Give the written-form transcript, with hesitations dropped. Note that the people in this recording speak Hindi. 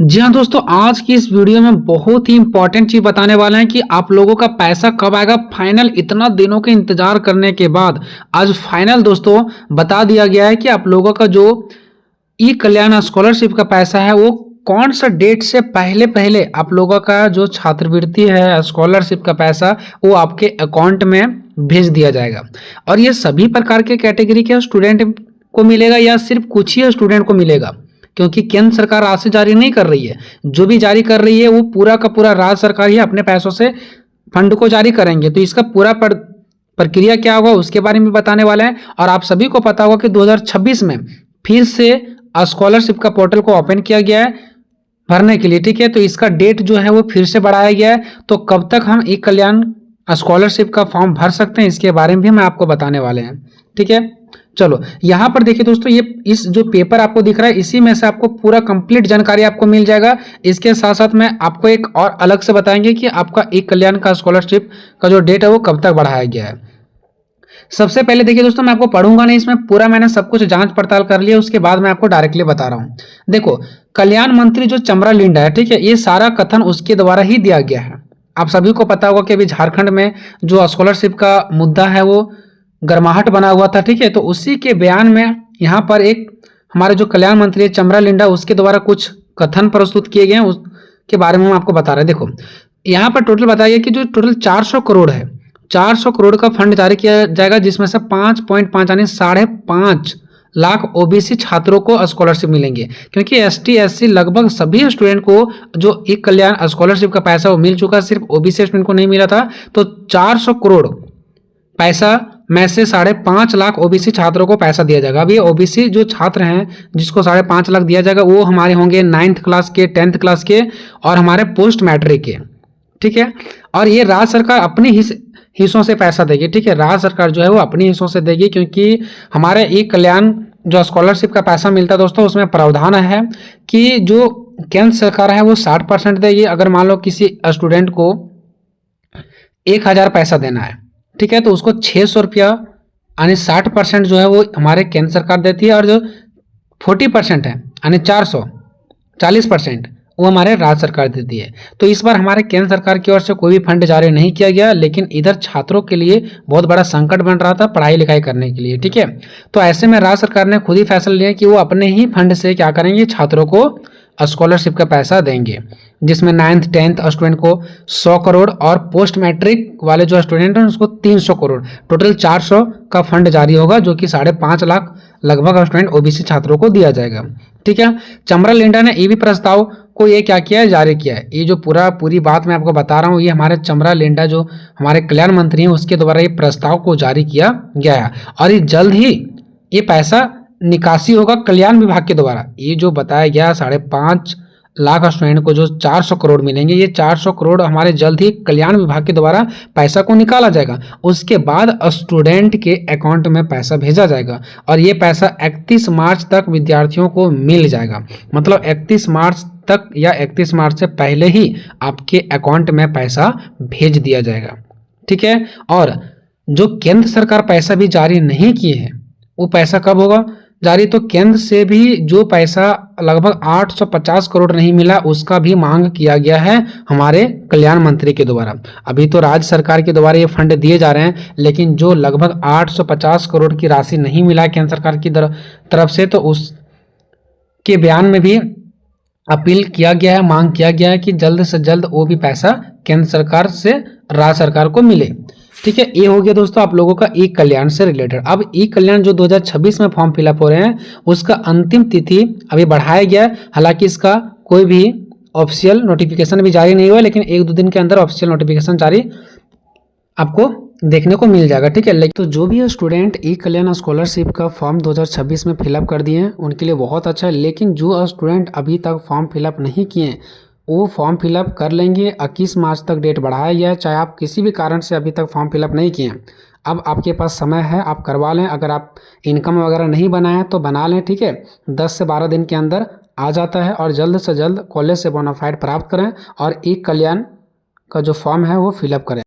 जी हाँ दोस्तों, आज की इस वीडियो में बहुत ही इंपॉर्टेंट चीज बताने वाले हैं कि आप लोगों का पैसा कब आएगा। फाइनल इतना दिनों के इंतजार करने के बाद आज फाइनल दोस्तों बता दिया गया है कि आप लोगों का जो ई कल्याण स्कॉलरशिप का पैसा है वो कौन सा डेट से पहले पहले आप लोगों का जो छात्रवृत्ति है स्कॉलरशिप का पैसा वो आपके अकाउंट में भेज दिया जाएगा। और ये सभी प्रकार के कैटेगरी के स्टूडेंट को मिलेगा या सिर्फ कुछ ही स्टूडेंट को मिलेगा, क्योंकि केंद्र सरकार राशि जारी नहीं कर रही है। जो भी जारी कर रही है वो पूरा का पूरा राज्य सरकार ही अपने पैसों से फंड को जारी करेंगे। तो इसका पूरा प्रक्रिया क्या होगा उसके बारे में बताने वाले हैं। और आप सभी को पता होगा कि 2026 में फिर से स्कॉलरशिप का पोर्टल को ओपन किया गया है भरने के लिए, ठीक है। तो इसका डेट जो है वो फिर से बढ़ाया गया है। तो कब तक हम ई कल्याण स्कॉलरशिप का फॉर्म भर सकते हैं इसके बारे में भी मैं आपको बताने वाले हैं, ठीक है। चलो यहाँ पर देखिए दोस्तों, ये इस जो पेपर आपको दिख रहा है इसी में से आपको पूरा कंप्लीट जानकारी आपको मिल जाएगा। इसके साथ साथ में आपको एक और अलग से बताएंगे कि आपका ई कल्याण का स्कॉलरशिप का जो डेट है वो कब तक बढ़ाया गया है। सबसे पहले देखिए दोस्तों, मैं आपको पढ़ूंगा नहीं, इसमें पूरा मैंने सब कुछ जांच पड़ताल कर लिया, उसके बाद मैं आपको डायरेक्टली बता रहा हूँ। देखो, कल्याण मंत्री जो चमरा लिंडा है, ठीक है, ये सारा कथन उसके द्वारा ही दिया गया है। आप सभी को पता होगा कि अभी झारखंड में जो स्कॉलरशिप का मुद्दा है वो गर्माहट बना हुआ था, ठीक है। तो उसी के बयान में यहाँ पर एक हमारे जो कल्याण मंत्री है चमरा लिंडा उसके द्वारा कुछ कथन प्रस्तुत किए गए हैं, उसके बारे में हम आपको बता रहे हैं। देखो यहाँ पर टोटल बताया गया कि जो टोटल 400 करोड़ है, 400 करोड़ का फंड जारी किया जाएगा, जिसमें से 5.5 यानी 5.5 लाख ओबीसी छात्रों को स्कॉलरशिप मिलेंगे। क्योंकि एसटी एससी लगभग सभी स्टूडेंट को जो एक कल्याण स्कॉलरशिप का पैसा वो मिल चुका है, सिर्फ ओबीसी स्टूडेंट को नहीं मिला था। तो 400 करोड़ पैसा में से 5.5 लाख ओबीसी छात्रों को पैसा दिया जाएगा। अब ये ओबीसी जो छात्र हैं जिसको 5.5 लाख दिया जाएगा वो हमारे होंगे 9th क्लास के, 10th क्लास के और हमारे पोस्ट मैट्रिक के, ठीक है। और ये राज्य सरकार अपने हिस्सों से पैसा देगी, ठीक है। राज्य सरकार जो है वो अपने हिस्सों से देगी, क्योंकि हमारे एक कल्याण जो स्कॉलरशिप का पैसा मिलता है दोस्तों उसमें प्रावधान है कि जो केंद्र सरकार है वो 60% देगी। अगर मान लो किसी स्टूडेंट को 1000 पैसा देना है, ठीक है, तो उसको 600 रुपया यानी 60% जो है वो हमारे केंद्र सरकार देती है, और जो 40% है यानी 40% वो हमारे राज्य सरकार देती है। तो इस बार हमारे केंद्र सरकार की ओर से कोई भी फंड जारी नहीं किया गया, लेकिन इधर छात्रों के लिए बहुत बड़ा संकट बन रहा था पढ़ाई लिखाई करने के लिए, ठीक है। तो ऐसे में राज्य सरकार ने खुद ही फैसला लिया कि वो अपने ही फंड से क्या करेंगे, छात्रों को स्कॉलरशिप का पैसा देंगे, जिसमें 9th 10th स्टूडेंट को 100 करोड़ और पोस्ट मैट्रिक वाले जो स्टूडेंट हैं उसको 300 करोड़, टोटल 400 का फंड जारी होगा, जो कि 5.5 लाख लगभग स्टूडेंट ओबीसी छात्रों को दिया जाएगा, ठीक है। चमरा लिंडा ने ये भी प्रस्ताव को ये क्या किया है, जारी किया है। ये जो पूरी बात मैं आपको बता रहा हूँ ये हमारे चमरा लिंडा जो हमारे कल्याण मंत्री हैं उसके द्वारा ये प्रस्ताव को जारी किया गया है। और ये जल्द ही ये पैसा निकासी होगा कल्याण विभाग के द्वारा। ये जो बताया गया 5.5 लाख स्टूडेंट को जो 400 करोड़ मिलेंगे, ये 400 करोड़ हमारे जल्द ही कल्याण विभाग के द्वारा पैसा को निकाला जाएगा। उसके बाद स्टूडेंट के अकाउंट में पैसा भेजा जाएगा, और ये पैसा 31 मार्च तक विद्यार्थियों को मिल जाएगा। मतलब 31 मार्च तक या 31 मार्च से पहले ही आपके अकाउंट में पैसा भेज दिया जाएगा, ठीक है। और जो केंद्र सरकार पैसा भी जारी नहीं किए हैं वो पैसा कब होगा जारी, तो केंद्र से भी जो पैसा लगभग 850 करोड़ नहीं मिला उसका भी मांग किया गया है हमारे कल्याण मंत्री के द्वारा। अभी तो राज्य सरकार के द्वारा ये फंड दिए जा रहे हैं, लेकिन जो लगभग 850 करोड़ की राशि नहीं मिला केंद्र सरकार की तरफ से, तो उसके बयान में भी अपील किया गया है, मांग किया गया है कि जल्द से जल्द वो भी पैसा केंद्र सरकार से राज्य सरकार को मिले, ठीक है। ये हो गया दोस्तों आप लोगों का ई कल्याण से रिलेटेड। अब ई कल्याण जो 2026 में फॉर्म फिलअप हो रहे हैं उसका अंतिम तिथि अभी बढ़ाया गया है। हालांकि इसका कोई भी ऑफिशियल नोटिफिकेशन भी जारी नहीं हुआ, लेकिन 1-2 दिन के अंदर ऑफिशियल नोटिफिकेशन जारी आपको देखने को मिल जाएगा, ठीक है। लेकिन तो जो भी स्टूडेंट ई कल्याण स्कॉलरशिप का फॉर्म 2026 में फिलअप कर दिए हैं उनके लिए बहुत अच्छा है, लेकिन जो स्टूडेंट अभी तक फॉर्म फिलअप नहीं किए हैं वो फॉर्म फिलअप कर लेंगे। 21 मार्च तक डेट बढ़ाया गया है। चाहे आप किसी भी कारण से अभी तक फॉर्म फिलअप नहीं किए हैं, अब आपके पास समय है, आप करवा लें। अगर आप इनकम वगैरह नहीं बनाए तो बना लें, ठीक है। 10 से 12 दिन के अंदर आ जाता है, और जल्द से जल्द कॉलेज से बोनाफाइड प्राप्त करें और ई कल्याण का जो फॉर्म है वो फिलअप करें।